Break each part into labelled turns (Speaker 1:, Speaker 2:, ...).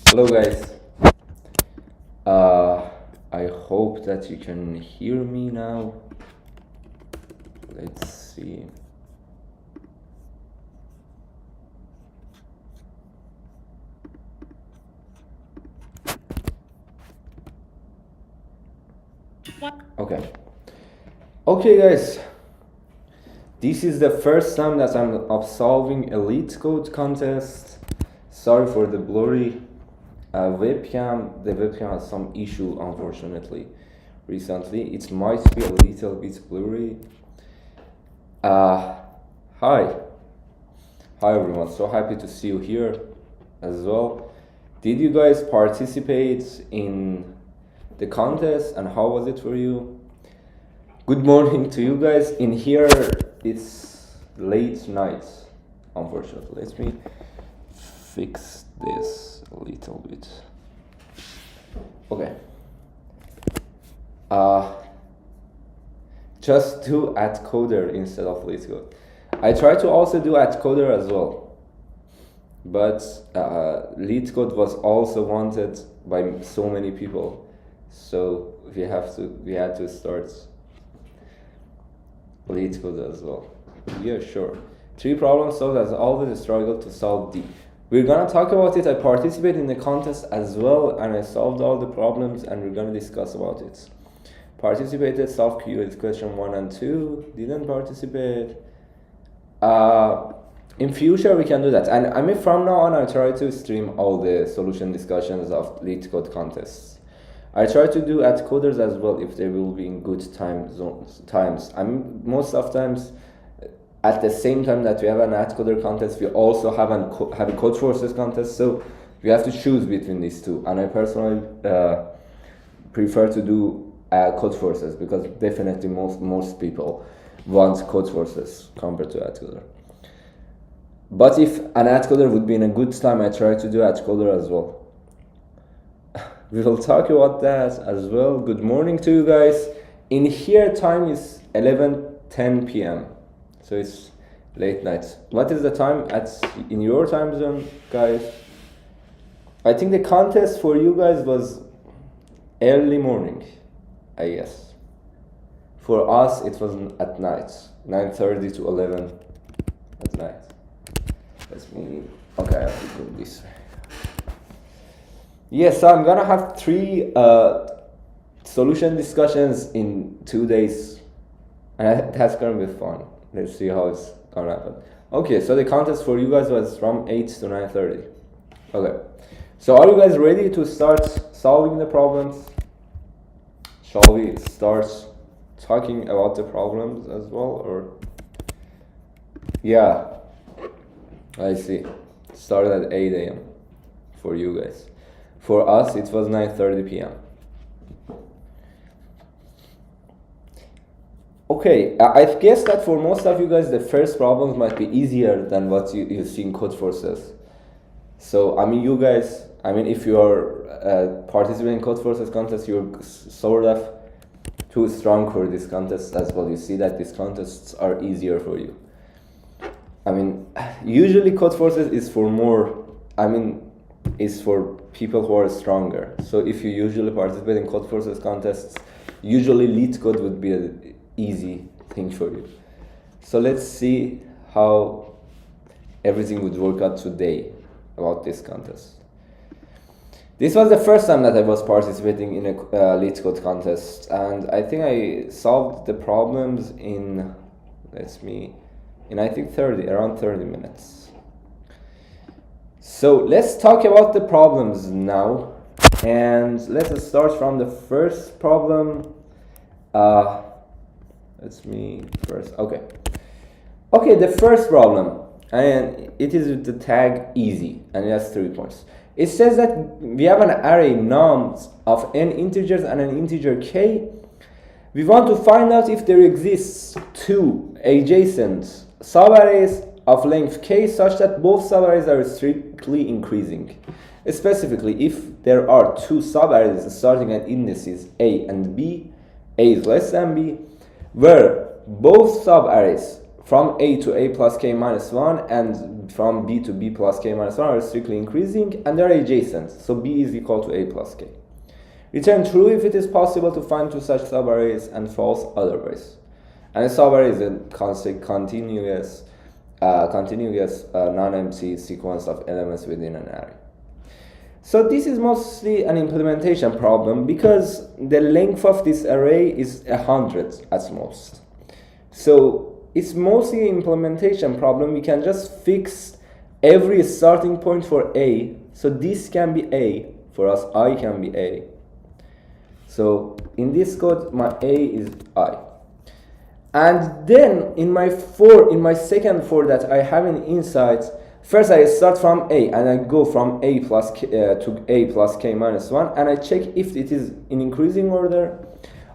Speaker 1: Hello guys. I hope that you can hear me now. Let's see. Okay. Okay guys. This is the first time that I'm solving a Leetcode contest. Sorry for the blurry webcam. The webcam has some issue, unfortunately, recently. It might be a little bit blurry. Hi. Hi everyone, so happy to see you here as well. Did you guys participate in the contest and how was it for you? Good morning to you guys. In here, it's late night, unfortunately. Let me fix this a little bit. Okay. Just do @coder instead of Leetcode. I try to also do @coder as well, but Leetcode was also wanted by so many people, so we had to start Leetcode as well. Yeah, sure. 3 problems solved as always a struggle to solve D. We're gonna talk about it. I participated in the contest as well, and I solved all the problems, and we're gonna discuss about it. Participated, solved question 1 and 2. Didn't participate. In future we can do that, and I mean from now on I try to stream all the solution discussions of Leetcode contests. I try to do @coders as well if they will be in good times. I mean most of times at the same time that we have an @coder contest, we also have a Codeforces contest, so we have to choose between these two, and I personally prefer to do Codeforces because definitely most people want Codeforces compared to @coder. But if an @coder would be in a good time, I try to do @coder as well. We will talk about that as well. Good morning to you guys. In here time is 11:10 p.m. So it's late night. What is the time in your time zone, guys? I think the contest for you guys was early morning, I guess. For us, it was at night, 9:30 to 11 at night. Okay, I have to go this way. Yes, so I'm gonna have 3 solution discussions in 2 days, and that's gonna be fun. Let's see how it's gonna happen. Okay, so the contest for you guys was from 8 to 9:30. Okay, so are you guys ready to start solving the problems? Shall we start talking about the problems as well, or? Yeah, I see. Started at 8 a.m. for you guys. For us, it was 9:30 p.m. Okay, I guess that for most of you guys, the first problems might be easier than what you see in Codeforces. So, I mean, you guys, if you are participating in Codeforces contest, you're sort of too strong for this contest as well. You see that these contests are easier for you. Usually Codeforces is for is for people who are stronger. So if you usually participate in Codeforces contests, usually Leetcode would be an easy thing for you. So let's see how everything would work out today about this contest. This was the first time that I was participating in a Leetcode contest, and I think I solved the problems in I think around 30 minutes. So let's talk about the problems now, and let's start from the first problem. Okay, the first problem, and it is with the tag easy, and it has 3 points. It says that we have an array nums of n integers and an integer k. We want to find out if there exists 2 adjacent subarrays of length k such that both subarrays are strictly increasing. Specifically, if there are 2 subarrays starting at indices a and b, a is less than b, where both subarrays from A to A plus K minus 1 and from B to B plus K minus 1 are strictly increasing and they're adjacent, so B is equal to A plus K. Return true if it is possible to find two such subarrays and false otherwise. And a subarray is a continuous non-empty sequence of elements within an array. So this is mostly an implementation problem because the length of this array is 100 at most. So it's mostly an implementation problem. We can just fix every starting point for A. So this can be A for us, I can be A. So in this code, my A is I. And then in my second for that I have an insight. First I start from A and I go from A plus K, to A plus K minus 1 and I check if it is in increasing order.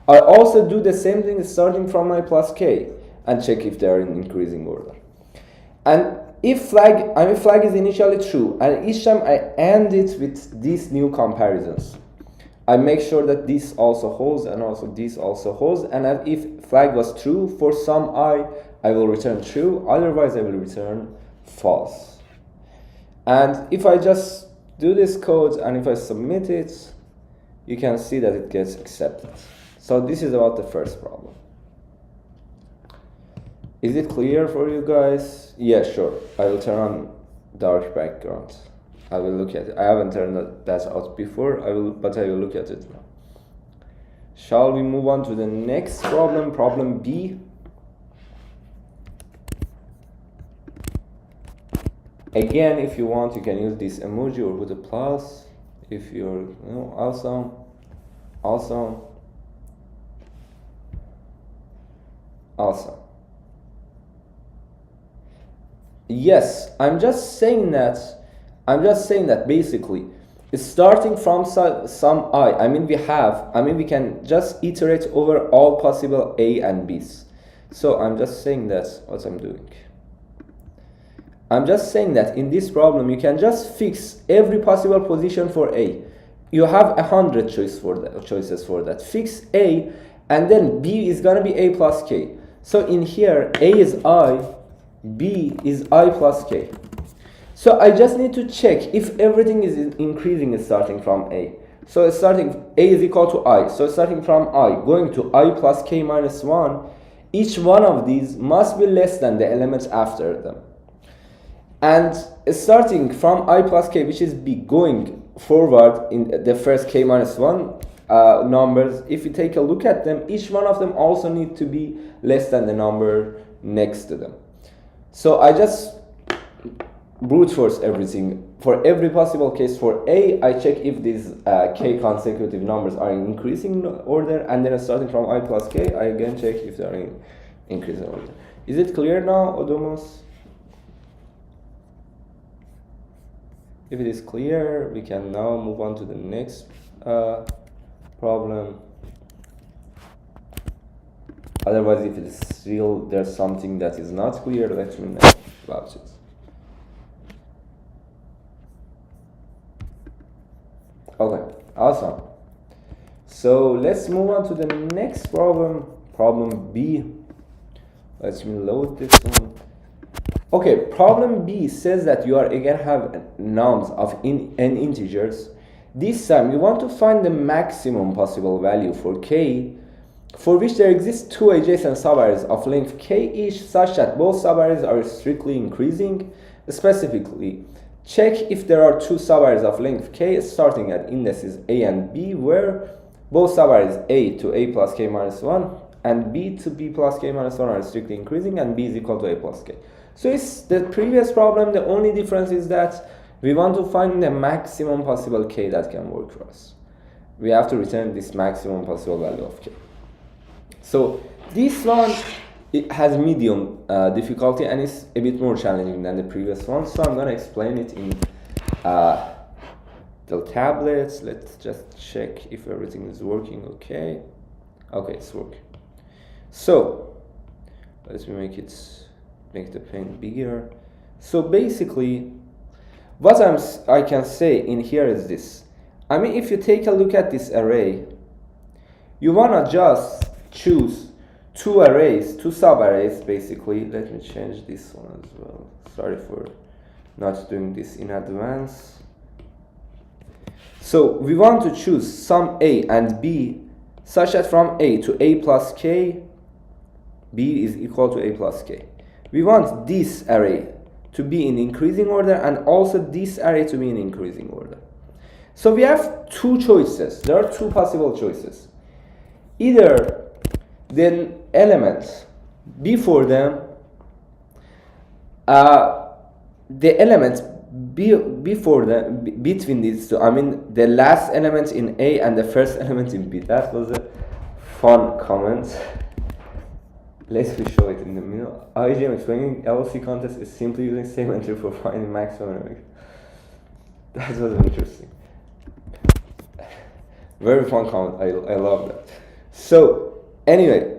Speaker 1: I also do the same thing starting from my plus K and check if they are in increasing order. And if flag is initially true and each time I end it with these new comparisons, I make sure that this also holds and also this also holds, and if flag was true for some I will return true, otherwise I will return false. And if I just do this code and if I submit it, you can see that it gets accepted. So this is about the first problem. Is it clear for you guys? Yeah, sure. I will turn on dark background. I will look at it. I haven't turned that out before, but I will look at it now. Shall we move on to the next problem, problem B? Again, if you want, you can use this emoji or put a plus. If you're, awesome. Yes, I'm just saying that basically, starting from some I mean we can just iterate over all possible A and B's. So I'm just saying that's what I'm doing. I'm just saying that in this problem, you can just fix every possible position for A. You have 100 choices for that. Fix A, and then B is gonna be A plus K. So in here, A is I, B is I plus K. So I just need to check if everything is increasing starting from A. So starting A is equal to I. So starting from I, going to I plus K minus 1, each one of these must be less than the elements after them. And starting from I plus K, which is B, going forward in the first K minus 1 numbers, if you take a look at them, each one of them also need to be less than the number next to them. So I just brute force everything. For every possible case for A, I check if these K consecutive numbers are in increasing order, and then starting from I plus K, I again check if they are in increasing order. Is it clear now, Odomos? If it is clear, we can now move on to the next problem. Otherwise, if it is still there's something that is not clear, let me know about it. Okay, awesome. So let's move on to the next problem, problem B. Let me load this one. Okay, problem B says that you are again have nums of n integers. This time you want to find the maximum possible value for k, for which there exist two adjacent subarrays of length k each, such that both subarrays are strictly increasing. Specifically, check if there are two subarrays of length k starting at indices a and b, where both subarrays a to a plus k minus 1 and b to b plus k minus 1 are strictly increasing, and b is equal to a plus k. So it's the previous problem. The only difference is that we want to find the maximum possible k that can work for us. We have to return this maximum possible value of k. So this one, it has medium difficulty and it's a bit more challenging than the previous one. So I'm going to explain it in the tablets. Let's just check if everything is working okay. Okay, it's working. So let me make the pane bigger. So basically, what I can say in here is this. I mean, if you take a look at this array, you wanna just choose two arrays, two subarrays basically. Let me change this one as well. Sorry for not doing this in advance. So we want to choose some A and B such that from A to A plus K, B is equal to A plus K. We want this array to be in increasing order and also this array to be in increasing order. So we have two choices. There are two possible choices. Either the elements before them, the elements before them, between these two, I mean the last element in A and the first element in B. That was a fun comment. Let's show it in the middle. IGM explaining LLC contest is simply using same entry for finding maximum. That was interesting. Very fun comment. I love that. So anyway,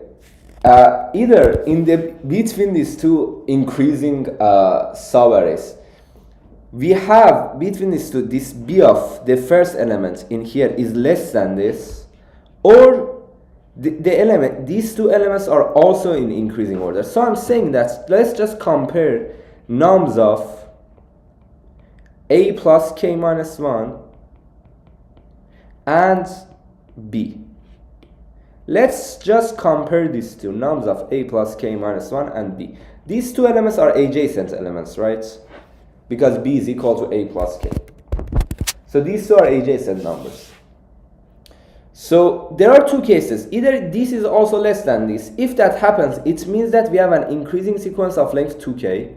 Speaker 1: either in the between these two increasing subarrays, we have between these two, this B of the first element in here is less than this, or the element, these two elements are also in increasing order. So I'm saying that let's just compare nums of A plus K minus 1 and B. Let's just compare these two nums of A plus K minus 1 and B. These two elements are adjacent elements, right? Because B is equal to A plus K. So these two are adjacent numbers. So there are two cases. Either this is also less than this. If that happens, it means that we have an increasing sequence of length 2k.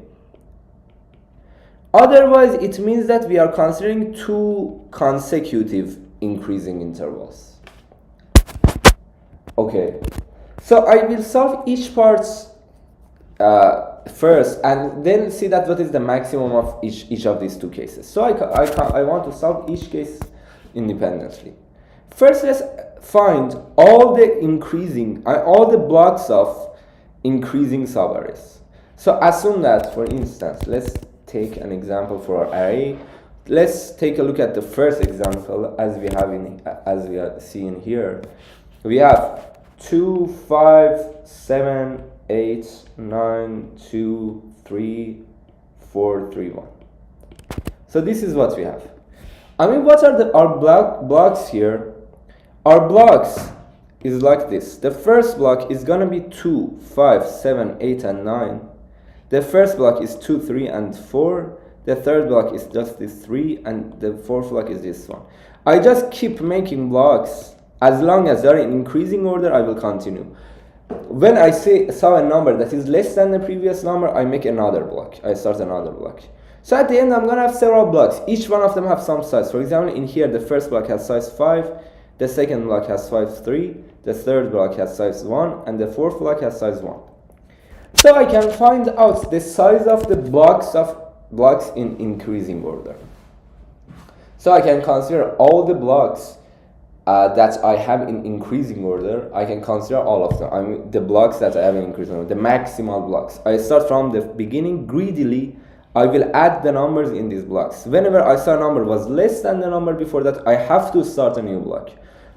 Speaker 1: Otherwise, it means that we are considering two consecutive increasing intervals. Okay. So I will solve each part first and then see that what is the maximum of each of these two cases. So I want to solve each case independently. First, let's find all the blocks of increasing subarrays. So assume that, for instance, let's take an example for our array. Let's take a look at the first example as we are seeing here. We have 2, 5, 7, 8, 9, 2, 3, 4, 3, 1. So this is what we have. I mean, what are our blocks here? Our blocks is like this. The first block is gonna be 2, 5, 7, 8, and 9. The first block is 2, 3, and 4. The third block is just this 3, and the fourth block is this one. I just keep making blocks. As long as they're in increasing order, I will continue. When I saw a number that is less than the previous number, I make another block. I start another block. So at the end, I'm gonna have several blocks. Each one of them have some size. For example, in here, the first block has size 5. The second block has size 3, the third block has size 1, and the fourth block has size 1. So I can find out the size of the blocks in increasing order. So I can consider all the blocks that I have in increasing order. I can consider all of them. I mean, the blocks that I have in increasing order, the maximal blocks. I start from the beginning greedily. I will add the numbers in these blocks. Whenever I saw a number was less than the number before that, I have to start a new block.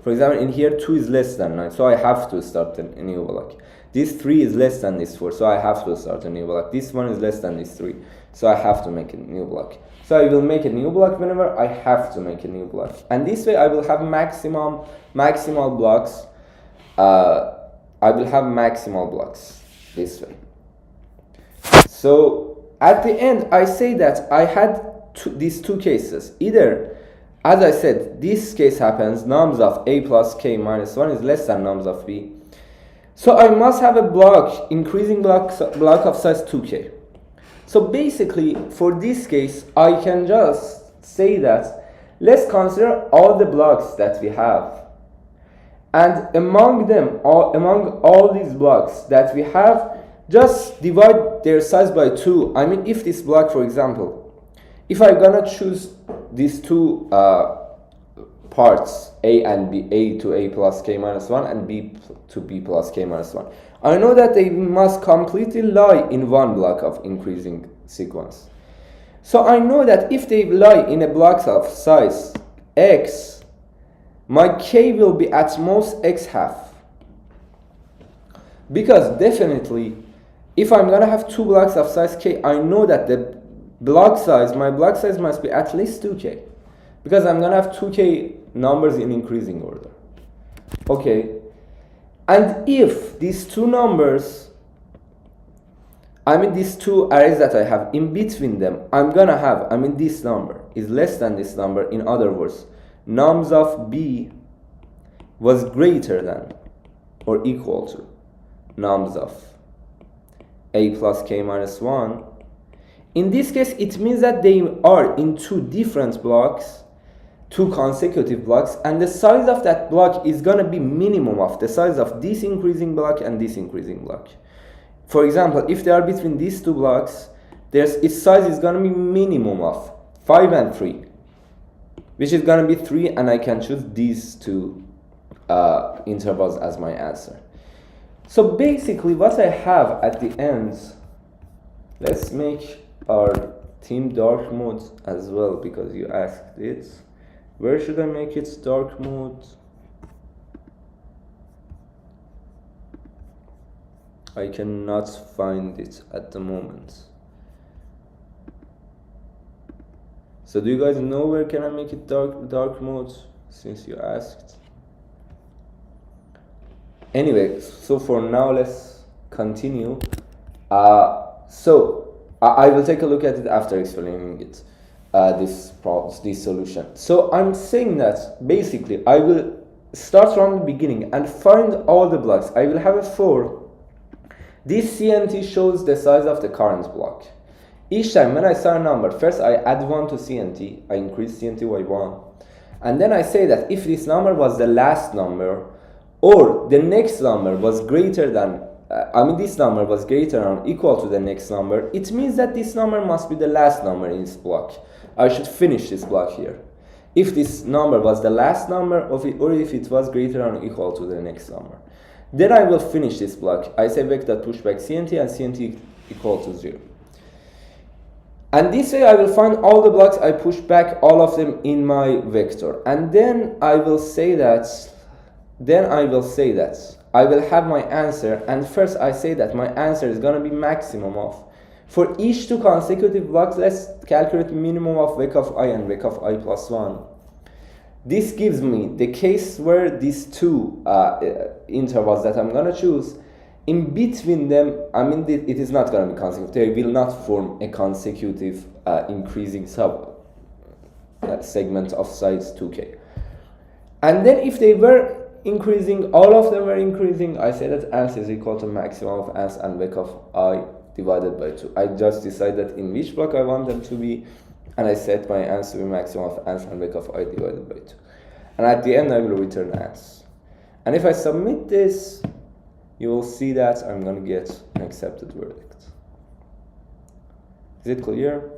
Speaker 1: For example, in here 2 is less than 9, so I have to start a new block. This 3 is less than this 4, so I have to start a new block. This one is less than this 3, so I have to make a new block. So I will make a new block whenever I have to make a new block. And this way I will have maximal blocks. I will have maximal blocks this way. So at the end, I say that I had these two cases. Either, as I said, this case happens, nums of A plus K minus 1 is less than nums of B. So I must have a block, increasing block of size 2k. So basically, for this case, I can just say that let's consider all the blocks that we have. And among all these blocks that we have, just divide their size by 2. I mean, if this block, for example, if I'm gonna choose these two parts, A and B, A to A plus K minus 1 and B to B plus K minus 1, I know that they must completely lie in one block of increasing sequence. So I know that if they lie in a block of size X, my K will be at most X half. Because definitely, if I'm gonna have two blocks of size k, I know that the block size, my block size must be at least 2k, because I'm gonna have 2k numbers in increasing order. Okay, and if these two numbers, these two arrays that I have, in between them, I'm gonna have, this number is less than this number. In other words, nums of b was greater than or equal to nums of a plus k minus 1. In this case, it means that they are in two different blocks, two consecutive blocks, and the size of that block is going to be minimum of the size of this increasing block and this increasing block. For example, if they are between these two blocks, its size is going to be minimum of 5 and 3, which is going to be 3, and I can choose these two intervals as my answer. So basically what I have at the end, let's make our theme dark mode as well, because you asked it. Where should I make it dark mode? I cannot find it at the moment. So do you guys know where can I make it dark mode, since you asked? Anyway, so for now let's continue. So I will take a look at it after explaining it, this solution. So I'm saying that basically I will start from the beginning and find all the blocks. I will have a for. This CNT shows the size of the current block. Each time when I start a number, first I add 1 to CNT, I increase CNT by 1. And then I say that if this number was the last number, or the next number was greater than, this number was greater or equal to the next number, it means that this number must be the last number in this block. I should finish this block here. If this number was the last number, or if it was greater or equal to the next number, then I will finish this block. I say vector pushback CNT and CNT equal to 0. And this way I will find all the blocks, I push back all of them in my vector. And then I will say that I will have my answer, and first I say that my answer is going to be maximum of, for each two consecutive blocks, let's calculate minimum of vec of I and vec of I plus 1. This gives me the case where these two intervals that I'm going to choose, in between them, it is not going to be consecutive. They will not form a consecutive increasing segment of size 2k. And then if they were increasing, all of them were increasing, I say that ans is equal to maximum of ans and vec of I divided by 2. I just decided in which block I want them to be, and I set my ans to be maximum of ans and vec of I divided by 2. And at the end I will return ans. And if I submit this, you will see that I'm going to get an accepted verdict. Is it clear?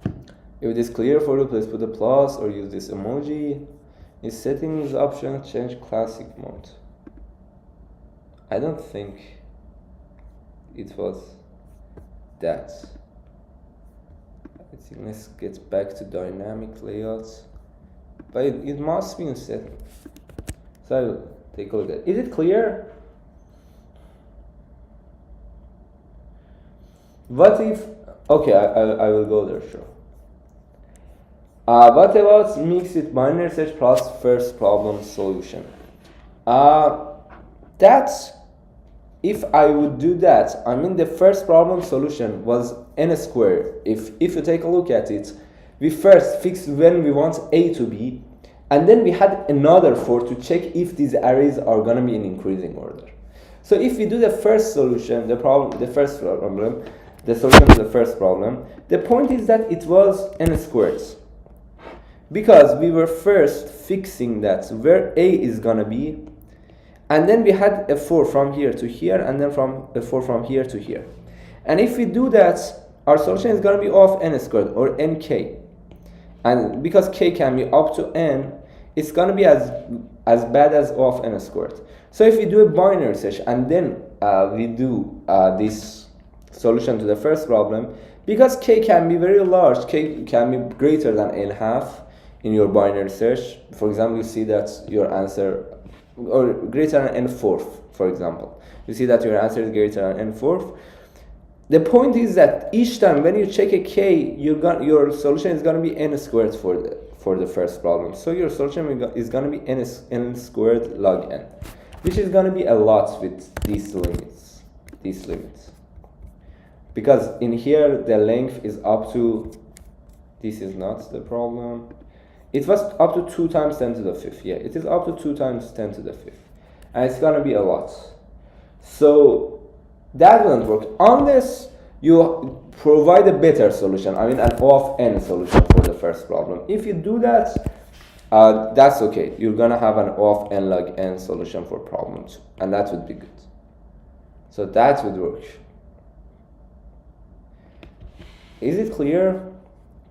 Speaker 1: If it is clear for you, please put a plus or use this emoji. In settings option, change classic mode. I don't think it was that. I think let's get back to dynamic layouts. But it must be in settings. So I will take a look at it. Is it clear? What if, okay, I will go there, sure. What about mixed binary search plus first problem solution? That's, if I would do that, the first problem solution was n squared. If you take a look at it, we first fixed when we want A to be, and then we had another for to check if these arrays are going to be in increasing order. So if we do the first solution, the solution to the first problem, the point is that it was n squared. Because we were first fixing that where A is going to be, and then we had a 4 from here to here, and then from a 4 from here to here. And if we do that, our solution is going to be of n squared or nk. And because k can be up to n, it's going to be as bad as O of n squared. So if we do a binary search and then we do this solution to the first problem, because k can be very large, k can be greater than n half in your binary search. For example, you see that your answer or greater than n fourth, for example. You see that your answer is greater than n fourth. The point is that each time when you check a k, your solution is going to be n squared for the first problem. So your solution is going to be n squared log n, which is going to be a lot with these limits. Because in here the length is up to, this is not the problem. It was up to 2 times 10 to the 5th. Yeah, it is up to 2 times 10 to the 5th. And it's going to be a lot. So that won't work unless you provide a better solution. I mean, an O of n solution for the first problem. If you do that, that's okay. You're going to have an O of n log n solution for problem 2. And that would be good. So that would work. Is it clear?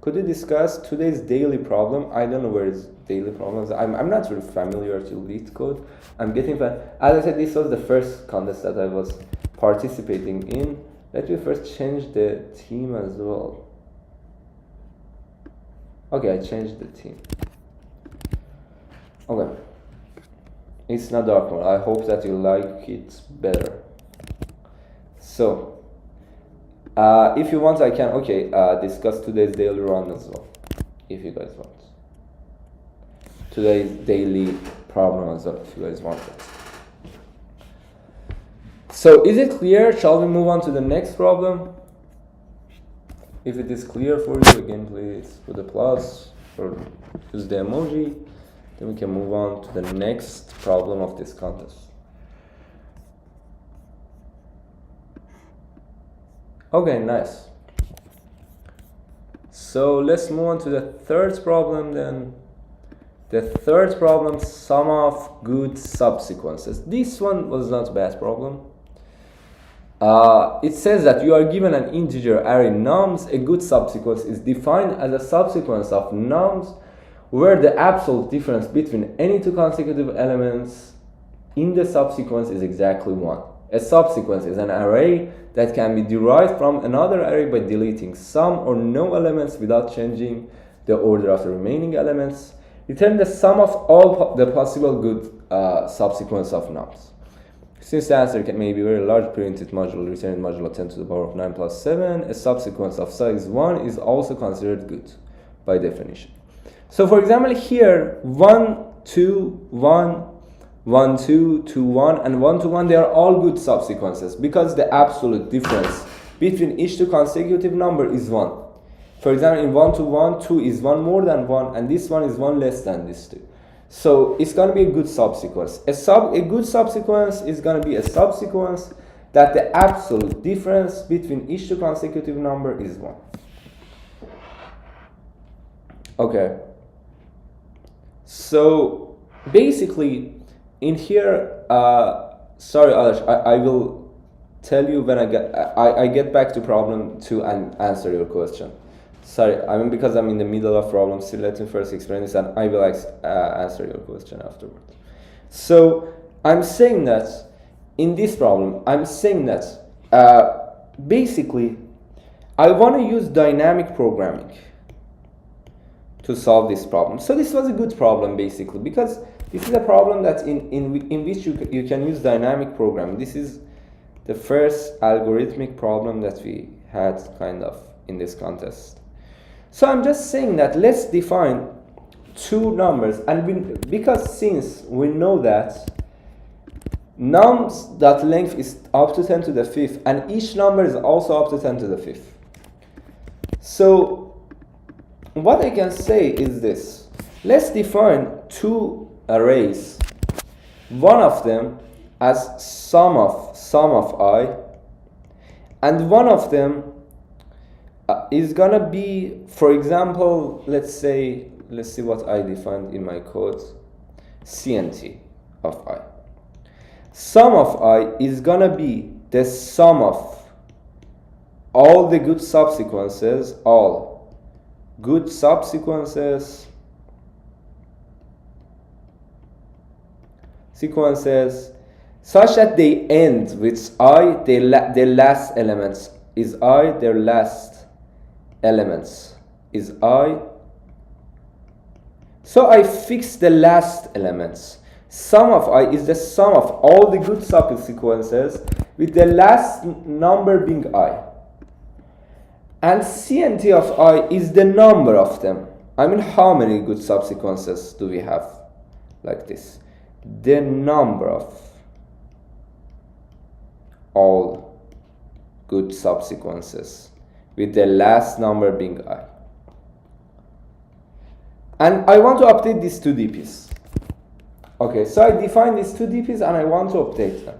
Speaker 1: Could you discuss today's daily problem? I don't know where is daily problems. I'm not really familiar to Leetcode. I'm getting, as I said, this was the first contest that I was participating in. Let me first change the theme as well. Okay, I changed the theme. Okay. It's not dark mode. I hope that you like it better. So, if you want, I can, discuss today's daily run as well, if you guys want. Today's daily problem as well, if you guys want it. So, is it clear? Shall we move on to the next problem? If it is clear for you, again, please put a plus or use the emoji. Then we can move on to the next problem of this contest. Okay, nice. So let's move on to the third problem then. The third problem, sum of good subsequences. This one was not a bad problem. It says that you are given an integer array nums. A good subsequence is defined as a subsequence of nums where the absolute difference between any 2 consecutive elements in the subsequence is exactly 1. A subsequence is an array that can be derived from another array by deleting some or no elements without changing the order of the remaining elements. Return the sum of all the possible good subsequence of nums. Since the answer may be very large, print it modulo, return it modulo 10 to the power of 9 plus 7. A subsequence of size 1 is also considered good by definition. So for example, here 1, 2, 1, 1, 2, 2, 1, and 1 to 1, they are all good subsequences because the absolute difference between each 2 consecutive number is 1. For example, in 1 to 1, 2 is 1 more than 1, and this one is 1 less than this 2. So it's going to be a good subsequence. A good subsequence is going to be a subsequence that the absolute difference between each 2 consecutive number is 1. Okay. So basically, in here, sorry, Alash, I will tell you when I get back to problem 2 and answer your question. Sorry, I mean, because I'm in the middle of problem, still let me first explain this and I will answer your question afterwards. So I'm saying that in this problem, I'm saying that basically I want to use dynamic programming to solve this problem. So this was a good problem basically because this is a problem that in which you can use dynamic programming. This is the first algorithmic problem that we had kind of in this contest. So I'm just saying that let's define 2 numbers, and because since we know that nums.length is up to 10 to the 5th and each number is also up to 10 to the 5th. So what I can say is this. Let's define 2 arrays. One of them as sum of I, and one of them is gonna be, for example, let's see what I defined in my code, CNT of I. Sum of I is gonna be the sum of all the good subsequences, sequences such that they end with I, their last elements is I, their last elements is I. So I fix the last elements. Sum of I is the sum of all the good subsequences with the last number being I. And CNT of I is the number of them. I mean, how many good subsequences do we have like this? The number of all good subsequences with the last number being I. And I want to update these two DPs. Okay, so I define these two DPs and I want to update them.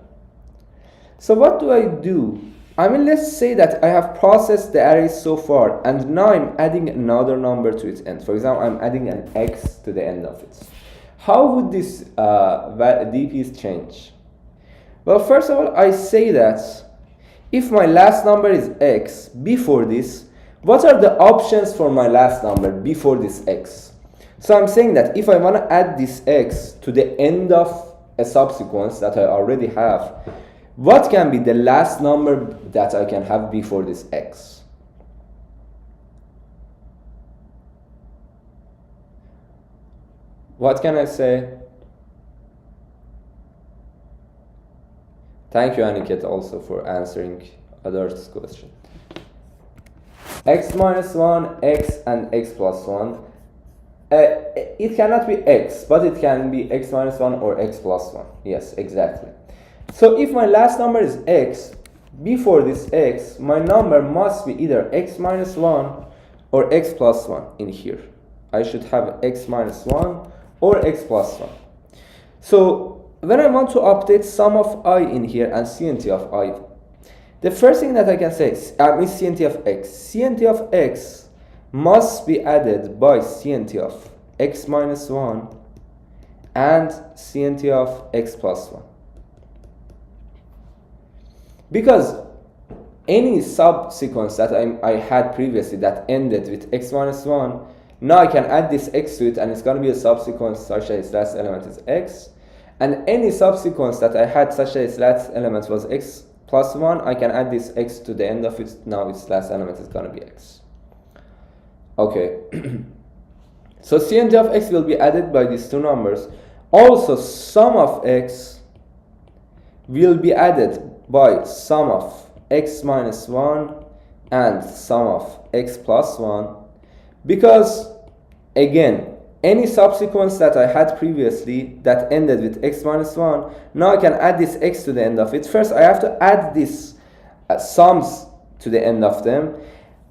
Speaker 1: So what do I do? I mean, let's say that I have processed the array so far and now I'm adding another number to its end. For example, I'm adding an X to the end of it. How would these DPs change? Well, first of all, I say that if my last number is X before this, what are the options for my last number before this X? So I'm saying that if I want to add this X to the end of a subsequence that I already have, what can be the last number that I can have before this X? What can I say? Thank you, Aniket, also for answering others' question. X minus 1, X and X plus 1. It cannot be X, but it can be X minus 1 or X plus 1. Yes, exactly. So if my last number is X, before this X, my number must be either X minus 1 or X plus 1 in here. I should have X minus 1 or X plus 1. So when I want to update sum of I in here and CNT of I, the first thing that I can say is CNT of X. CNT of X must be added by CNT of X minus 1 and CNT of X plus 1. Because any subsequence that I had previously that ended with X minus 1, now I can add this X to it and it's going to be a subsequence such that its last element is X. And any subsequence that I had such that its last element was X plus 1, I can add this X to the end of it. Now its last element is going to be X. Okay. So CNT of X will be added by these two numbers. Also, sum of X will be added by sum of X minus 1 and sum of X plus 1, because again, any subsequence that I had previously that ended with X minus 1, now I can add this X to the end of it. First I have to add these sums to the end of them,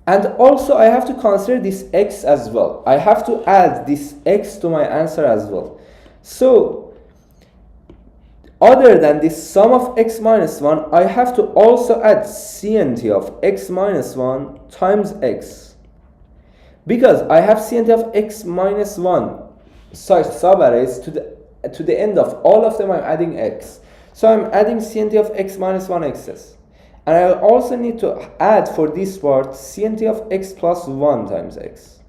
Speaker 1: and also I have to consider this X as well. I have to add this X to my answer as well. So other than this sum of X minus 1, I have to also add CNT of X minus 1 times X. Because I have CNT of X minus 1 such subarrays to the end of all of them I'm adding X. So I'm adding CNT of X minus 1 X's. And I also need to add for this part CNT of X plus 1 times X.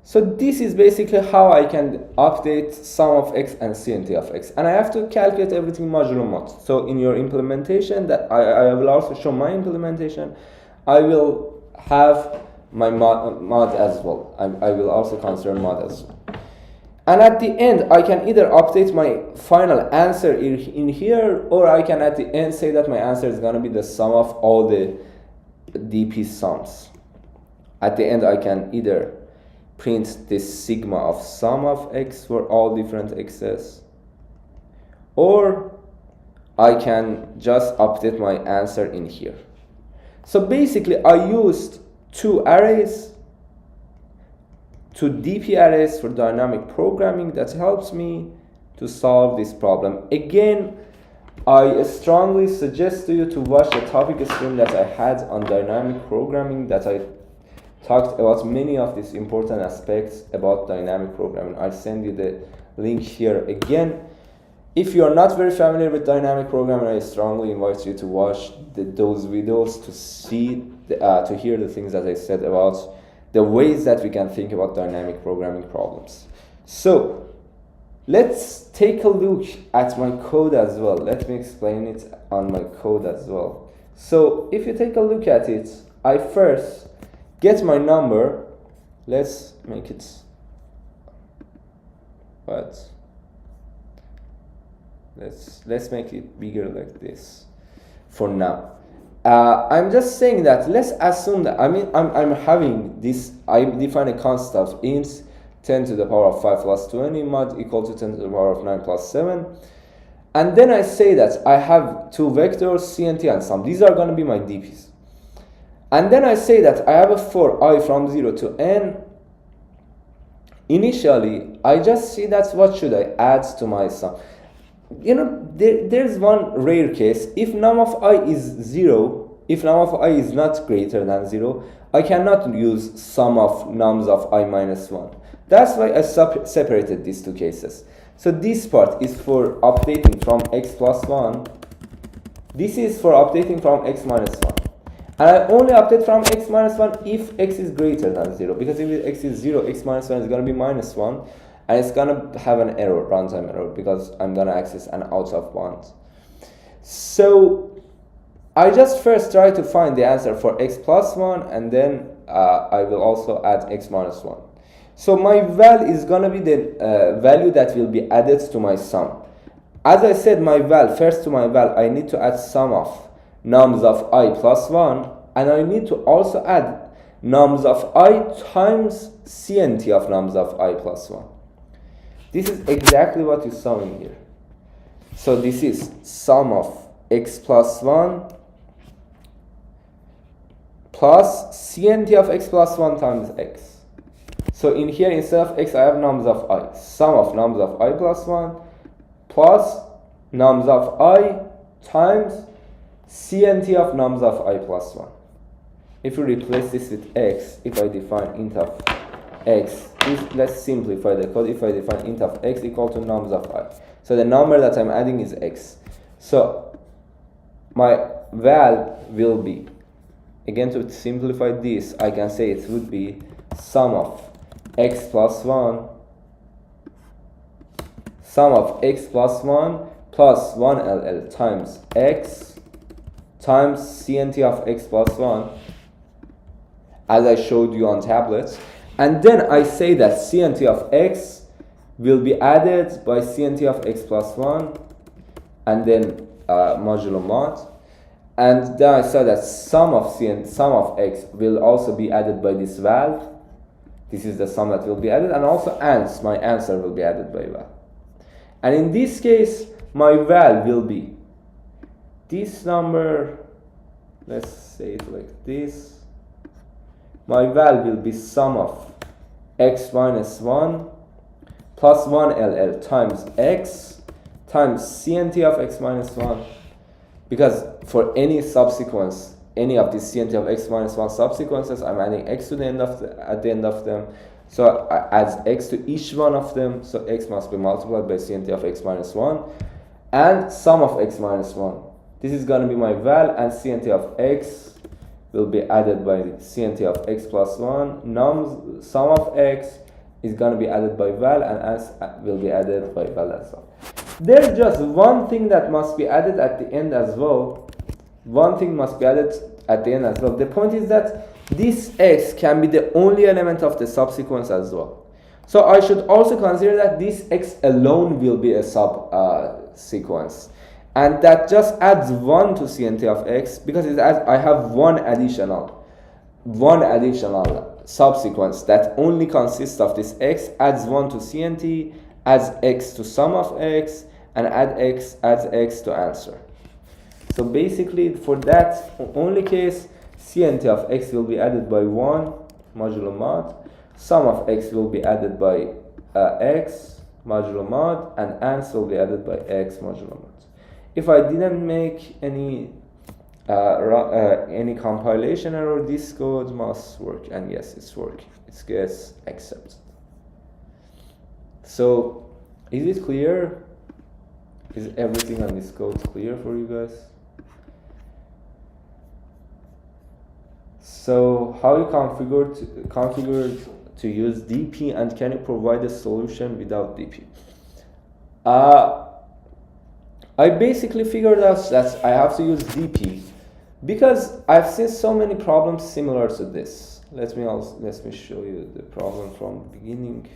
Speaker 1: So this is basically how I can update sum of X and CNT of X. And I have to calculate everything modulo mod. So in your implementation, that I will also show my implementation, I will have my mod as well. I will also consider mod as well. And at the end, I can either update my final answer in here, or I can at the end say that my answer is going to be the sum of all the DP sums. At the end, I can either print this sigma of sum of X for all different X's, or I can just update my answer in here. So basically I used two arrays, two DP arrays for dynamic programming that helps me to solve this problem. Again, I strongly suggest to you to watch the topic stream that I had on dynamic programming, that I talked about many of these important aspects about dynamic programming. I'll send you the link here again. If you are not very familiar with dynamic programming, I strongly invite you to watch those videos to see, to hear the things that I said about the ways that we can think about dynamic programming problems. So let's take a look at my code as well. Let me explain it on my code as well. So if you take a look at it, I first get my number. Let's make it what? Let's make it bigger like this for now. I'm just saying that let's assume that I'm having this. I define a constant of int 10 to the power of 5 plus 20 mod equal to 10 to the power of 9 plus 7. And then I say that I have two vectors, c and t, and sum. These are going to be my dp's. And then I say that I have a for I from 0 to n. Initially, I just see that's what should I add to my sum. You know, there's one rare case. If num of I is 0, if num of I is not greater than 0, I cannot use sum of nums of I minus 1. That's why I separated these two cases. So this part is for updating from x plus 1. This is for updating from x minus 1. And I only update from x minus 1 if x is greater than 0. Because if x is 0, x minus 1 is going to be minus 1. And it's going to have an error, runtime error, because I'm going to access an out of bounds. So I just first try to find the answer for x plus 1, and then I will also add x minus 1. So my val is going to be the value that will be added to my sum. As I said, first to my val, I need to add sum of nums of I plus 1, and I need to also add nums of I times cnt of nums of I plus 1. This is exactly what you saw in here. So this is sum of x plus 1 plus cnt of x plus 1 times x. So in here, instead of x, I have nums of I. Sum of nums of I plus 1 plus nums of I times cnt of nums of I plus 1. If you replace this with x, if I define int of x, let's simplify the code. If I define int of x equal to nums of I. So the number that I'm adding is x. So my val will be, again, to simplify this, I can say it would be sum of x plus 1, sum of x plus 1 plus 1ll times x times cnt of x plus 1, as I showed you on tablets. And then I say that cnt of x will be added by cnt of x plus 1, and then modulo mod. And then I say that sum of x will also be added by this val. This is the sum that will be added, and also my answer will be added by val. And in this case, my val will be this number. Let's say it like this. My val will be sum of x minus 1 plus 1ll times x times cnt of x minus 1. Because for any subsequence, any of these cnt of x minus 1 subsequences, I'm adding x to the end of at the end of them. So I add x to each one of them. So x must be multiplied by cnt of x minus 1 and sum of x minus 1. This is going to be my val, and cnt of x will be added by cnt of x plus 1. Nums sum of x is going to be added by val, and as will be added by val as well. There's just one thing that must be added at the end as well. One thing must be added at the end as well. The point is that this x can be the only element of the subsequence as well. So I should also consider that this x alone will be a subsequence. And that just adds 1 to cnt of x, because I have one additional subsequence that only consists of this x, adds 1 to cnt, adds x to sum of x, and adds x to answer. So basically, for that only case, cnt of x will be added by 1 modulo mod, sum of x will be added by x modulo mod, and ans will be added by x modulo mod. If I didn't make any compilation error, this code must work, and yes, it's working. It gets accepted. So, is it clear? Is everything on this code clear for you guys? So, how you configured to use DP, and can you provide a solution without DP? I basically figured out that I have to use DP because I've seen so many problems similar to this. Let me show you the problem from the beginning.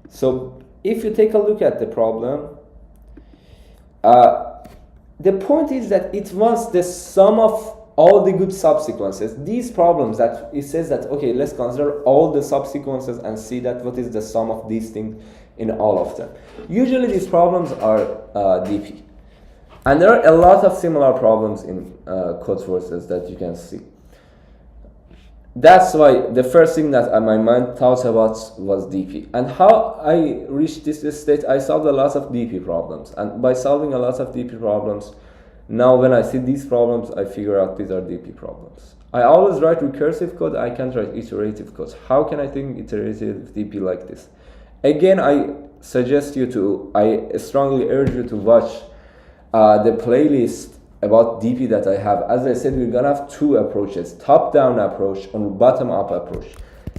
Speaker 1: So if you take a look at the problem, The point is that it wants the sum of all the good subsequences. These problems that it says that, okay, let's consider all the subsequences and see that what is the sum of these things in all of them. Usually these problems are DP. And there are a lot of similar problems in Codeforces that you can see. That's why the first thing that my mind thought about was DP. And how I reached this state, I solved a lot of DP problems. And by solving a lot of DP problems, now when I see these problems, I figure out these are DP problems. I always write recursive code, I can't write iterative code. How can I think iterative DP like this? Again, I strongly urge you to watch the playlist about DP that I have. As I said, we're gonna have two approaches, top-down approach and bottom-up approach.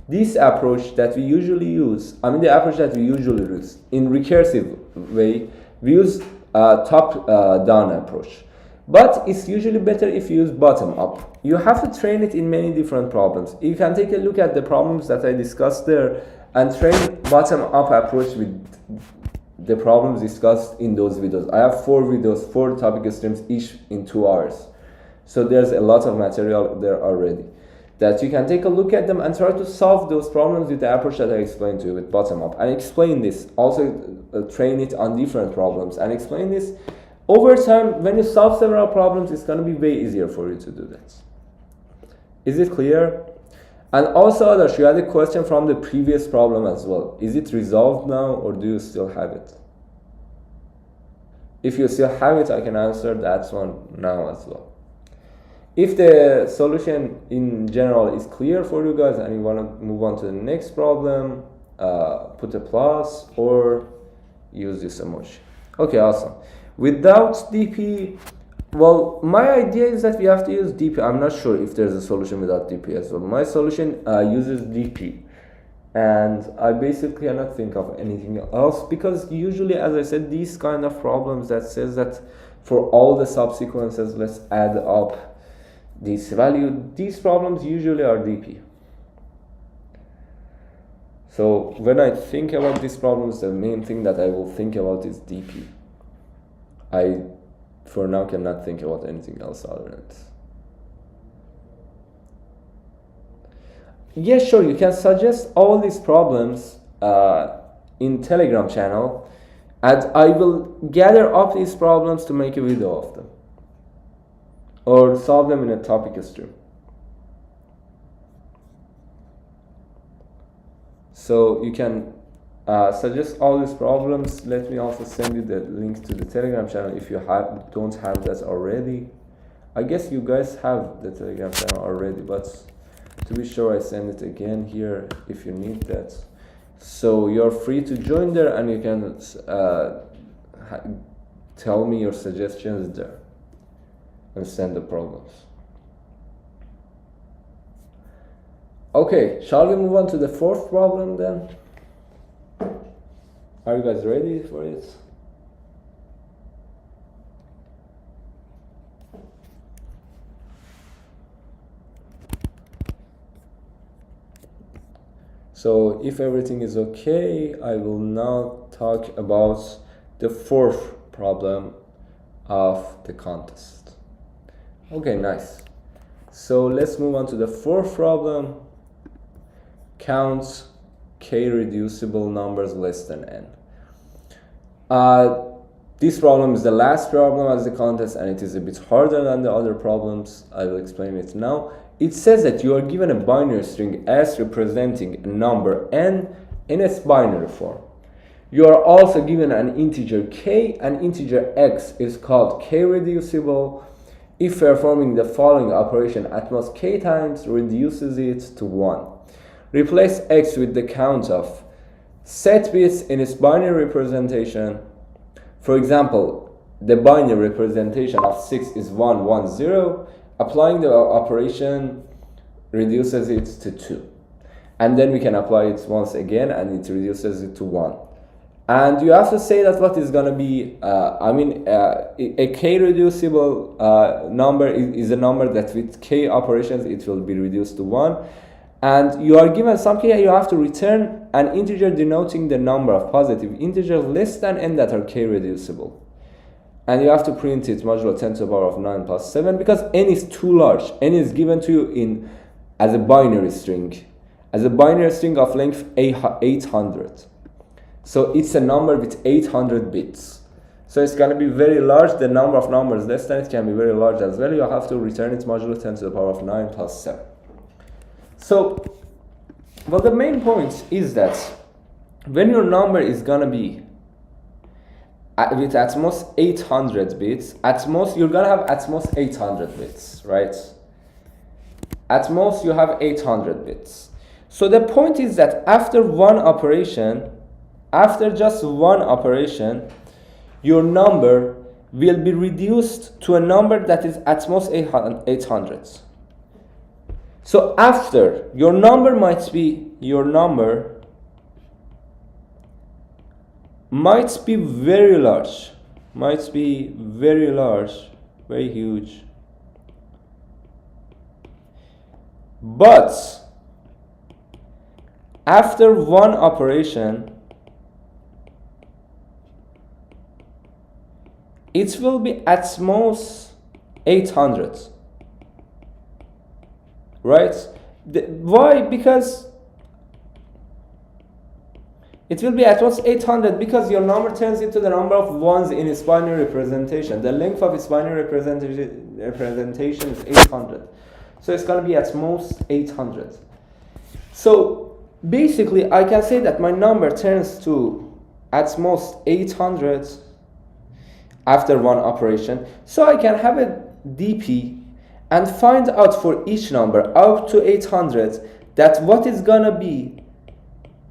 Speaker 1: This approach that we usually use, the approach that we usually use in recursive way, we use top-down approach. But it's usually better if you use bottom-up. You have to train it in many different problems. You can take a look at the problems that I discussed there and train bottom-up approach with the problems discussed in those videos. I have 4 videos, 4 topic streams, each in 2 hours. So there's a lot of material there already that you can take a look at them and try to solve those problems with the approach that I explained to you with bottom up. And explain this, also train it on different problems and explain this. Over time, when you solve several problems, it's going to be way easier for you to do that. Is it clear? And also, Adash, you had a question from the previous problem as well. Is it resolved now or do you still have it? If you still have it, I can answer that one now as well. If the solution in general is clear for you guys and you want to move on to the next problem, put a plus or use this emoji. Okay, awesome. Without DP, well, my idea is that we have to use DP. I'm not sure if there's a solution without DP as well. My solution uses DP. And I basically cannot think of anything else because usually, as I said, these kind of problems that says that for all the subsequences, let's add up this value. These problems usually are DP. So when I think about these problems, the main thing that I will think about is DP. I, for now, cannot think about anything else other than this. Yeah, sure, you can suggest all these problems in Telegram channel and I will gather up these problems to make a video of them or solve them in a topic stream. So you can suggest all these problems. Let me also send you the link to the Telegram channel if you don't have that already. I guess you guys have the Telegram channel already, but to be sure, I send it again here if you need that. So you're free to join there and you can tell me your suggestions there and send the problems. Okay, shall we move on to the 4th problem then? Are you guys ready for it? So if everything is okay, I will now talk about the 4th problem of the contest. Okay, nice. So let's move on to the 4th problem. Count K-reducible numbers less than n. This problem is the last problem as the contest and it is a bit harder than the other problems. I will explain it now. It says that you are given a binary string s representing a number n in its binary form. You are also given an integer k, and integer x is called K-reducible if performing the following operation at most k times reduces it to 1. Replace x with the count of set bits in its binary representation. For example, the binary representation of 6 is 1, 1, 0. Applying the operation reduces it to 2. And then we can apply it once again and it reduces it to 1. And you have to say that what is going to be, a K-reducible number is a number that with K operations it will be reduced to 1. And you are given some K, you have to return an integer denoting the number of positive integers less than n that are K-reducible. and you have to print it modulo 10 to the power of 9 plus 7 because n is too large. N is given to you as a binary string of length 800. So it's a number with 800 bits. So it's going to be very large. The number of numbers less than it can be very large as well. You have to return it modulo 10 to the power of 9 plus 7. So, well, the main point is that when your number is going to be with at most 800 bits, you're going to have at most 800 bits, right? At most you have 800 bits. So the point is that after just one operation, your number will be reduced to a number that is at most 800. So after, your number might be very large, very huge. But after one operation, it will be at most 800, right? Why? Because it will be at most 800 because your number turns into the number of ones in its binary representation. The length of its binary representation is 800. So it's going to be at most 800. So basically, I can say that my number turns to at most 800 after one operation. So I can have a DP and find out for each number up to 800 that what is going to be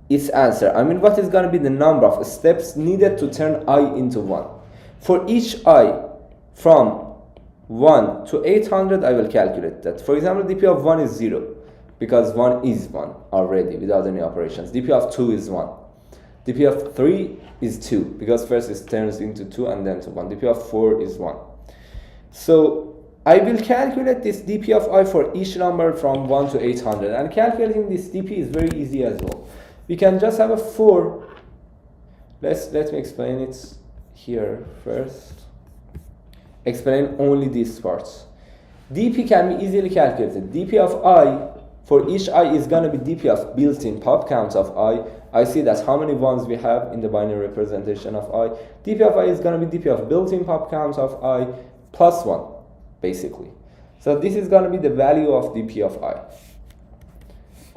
Speaker 1: its answer. I mean, what is going to be the number of steps needed to turn I into 1. For each I from 1 to 800, I will calculate that. For example, dp of 1 is 0, because 1 is 1 already without any operations. dp of 2 is 1. dp of 3 is 2, because first it turns into 2 and then to 1. dp of 4 is 1. So I will calculate this dp of I for each number from 1 to 800. And calculating this dp is very easy as well. We can just have a 4. Let me explain it here first. Explain only these parts. dp can be easily calculated. dp of I for each I is going to be dp of built-in pop count of I. I see that's how many ones we have in the binary representation of I. dp of I is going to be dp of built-in pop count of I plus 1, basically. So this is going to be the value of dp of I.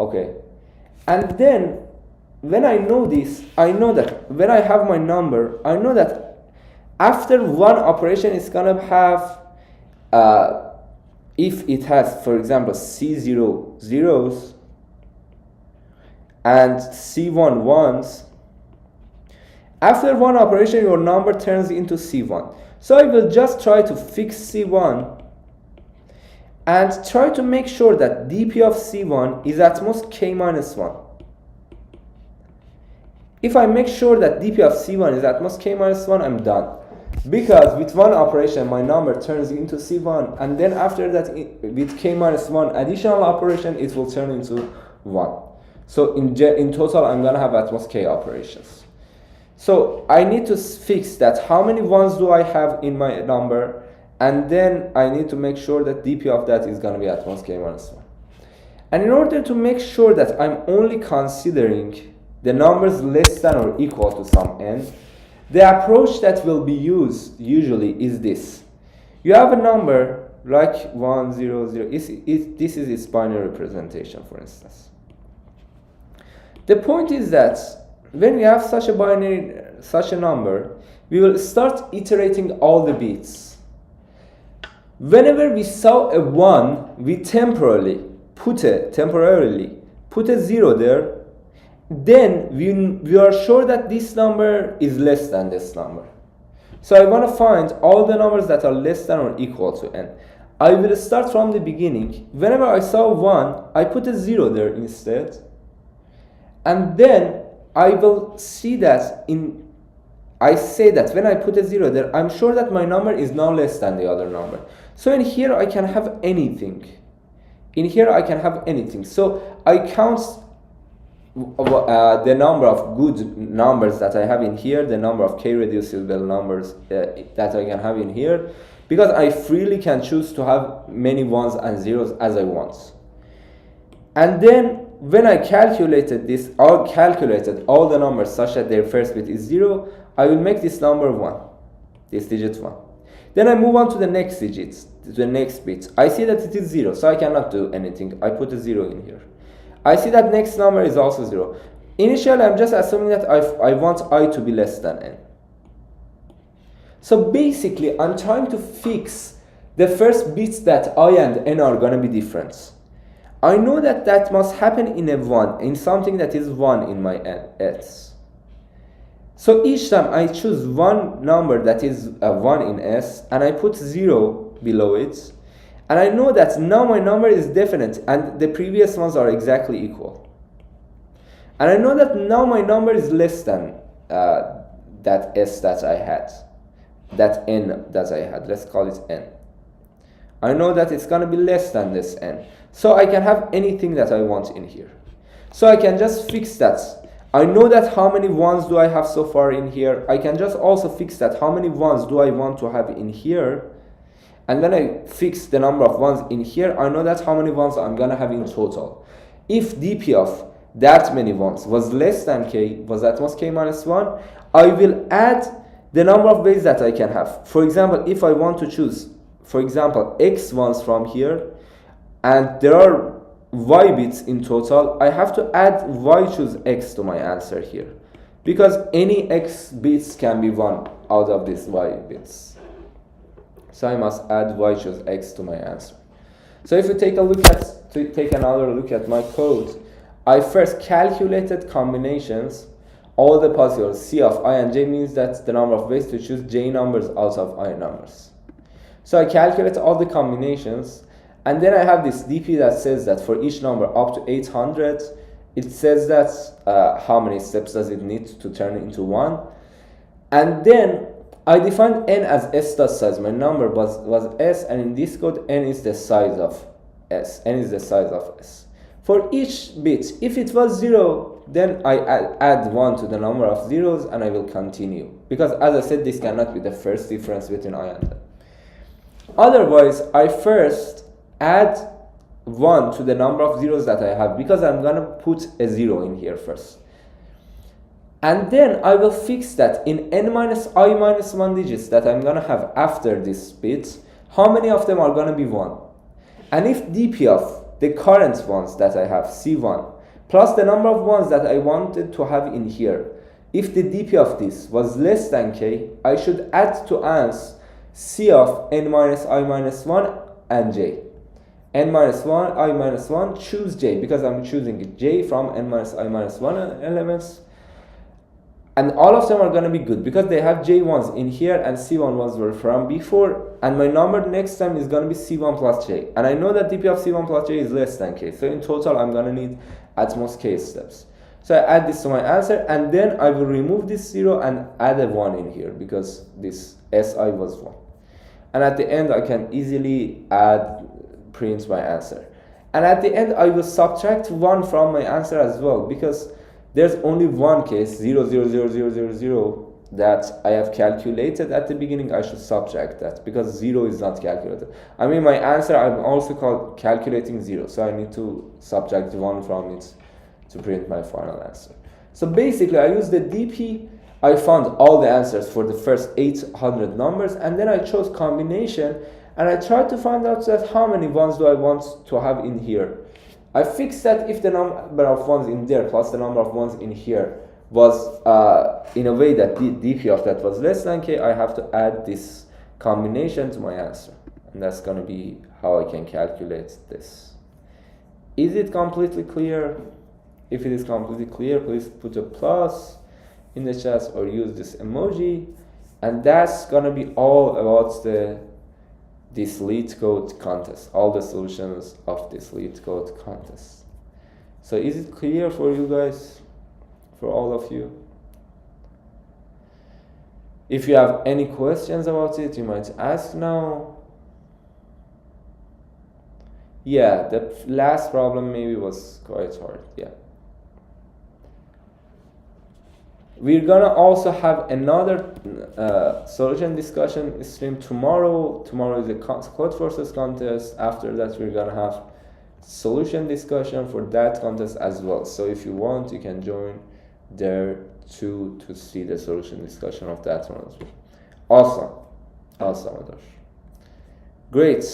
Speaker 1: Okay. And then when I know this, I know that when I have my number, I know that after one operation, it's going to have, if it has, for example, C0 zeros and C1 ones, after one operation, your number turns into C1. So I will just try to fix C1 and try to make sure that dp of C1 is at most k minus 1. If I make sure that dp of C1 is at most k minus 1, I'm done. Because with one operation, my number turns into C1, and then after that, with k minus 1 additional operation, it will turn into 1. So in total, I'm going to have at most k operations. So I need to fix that how many ones do I have in my number, and then I need to make sure that dp of that is going to be at most k minus 1. And in order to make sure that I'm only considering the numbers less than or equal to some n, the approach that will be used usually is this. You have a number like 1, 0, 0. This is its binary representation, for instance. The point is that when we have such a number, we will start iterating all the bits. Whenever we saw a 1, we temporarily put a 0 there. Then we are sure that this number is less than this number. So I want to find all the numbers that are less than or equal to n. I will start from the beginning. Whenever I saw 1, I put a 0 there instead. And then I will see that I say that when I put a 0 there, I'm sure that my number is now less than the other number. So in here I can have anything. So I count the number of good numbers that I have in here, the number of K-reducible numbers that I can have in here, because I freely can choose to have many ones and zeros as I want. And then when I calculated this, I calculated all the numbers such that their first bit is 0, I will make this number 1, this digit 1. Then I move on to the next digits, to the next bit. I see that it is 0, so I cannot do anything. I put a 0 in here. I see that next number is also 0. Initially, I'm just assuming that I want I to be less than n. So basically, I'm trying to fix the first bits that I and n are going to be different. I know that that must happen in a 1, in something that is 1 in my s. So each time I choose one number that is a 1 in s, and I put 0 below it, and I know that now my number is definite and the previous ones are exactly equal. And I know that now my number is less than that s that I had, that n that I had, let's call it n. I know that it's going to be less than this n. So I can have anything that I want in here. So I can just fix that. I know that how many ones do I have so far in here. I can just also fix that how many ones do I want to have in here. And when I fix the number of ones in here, I know that how many ones I'm going to have in total. If dp of that many ones was less than k, was at most k minus 1, I will add the number of ways that I can have. For example, if I want to choose, for example, x ones from here, and there are y bits in total, I have to add y choose x to my answer here. Because any x bits can be 1 out of these y bits. So I must add y choose x to my answer. So if you take another look at my code, I first calculated combinations, all the possible. C of I and j means that's the number of ways to choose j numbers out of I numbers. So I calculate all the combinations, and then I have this dp that says that for each number up to 800, it says that how many steps does it need to turn it into 1. And then I defined n as s dot size. My number was s, and in this code, n is the size of s. N is the size of s. For each bit, if it was 0, then I add 1 to the number of zeros, and I will continue. Because as I said, this cannot be the first difference between I and n. Otherwise, I first add 1 to the number of zeros that I have, because I'm going to put a 0 in here first. And then I will fix that in n minus I minus 1 digits that I'm going to have after this bit, how many of them are going to be 1. And if dp of the current ones that I have, c1, plus the number of ones that I wanted to have in here, if the dp of this was less than k, I should add to ans c of n minus I minus 1 and j. n minus 1, I minus 1, choose j, because I'm choosing j from n minus I minus 1 elements. And all of them are going to be good, because they have j1s in here and c1 ones were from before. And my number next time is going to be c1 plus j. And I know that dp of c1 plus j is less than k. So in total, I'm going to need at most k steps. So I add this to my answer, and then I will remove this 0 and add a 1 in here, because this si was 1. And at the end, I can easily print my answer. And at the end, I will subtract 1 from my answer as well, because there's only one case, 0, 0, 0, 0, 0, 0, that I have calculated at the beginning. I should subtract that, because 0 is not calculated. I mean, my answer, I'm also calculating 0, so I need to subtract 1 from it to print my final answer. So basically, I used the dp, I found all the answers for the first 800 numbers, and then I chose combination, and I tried to find out that how many ones do I want to have in here. I fixed that if the number of ones in there plus the number of ones in here was in a way that the dp of that was less than k, I have to add this combination to my answer. And that's going to be how I can calculate this. Is it completely clear? If it is completely clear, please put a plus in the chat or use this emoji. And that's going to be all about this Leetcode contest, all the solutions of this Leetcode contest. So is it clear for you guys, for all of you? If you have any questions about it, you might ask now. Yeah, the last problem maybe was quite hard, yeah. We're gonna also have another solution discussion stream tomorrow. Tomorrow is a Codeforces contest. After that, we're gonna have solution discussion for that contest as well. So if you want, you can join there too to see the solution discussion of that one as well. Awesome. Great.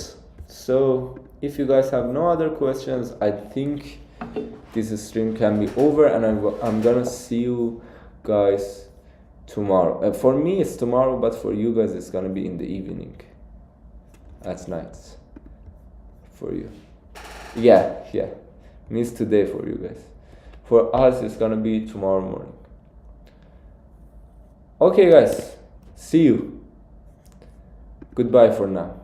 Speaker 1: So if you guys have no other questions, I think this stream can be over, and I'm gonna see you guys tomorrow. For me it's tomorrow, but for you guys it's gonna be in the evening, at night for you. Yeah, means today for you guys. For us it's gonna be tomorrow morning. Okay guys, see you. Goodbye for now.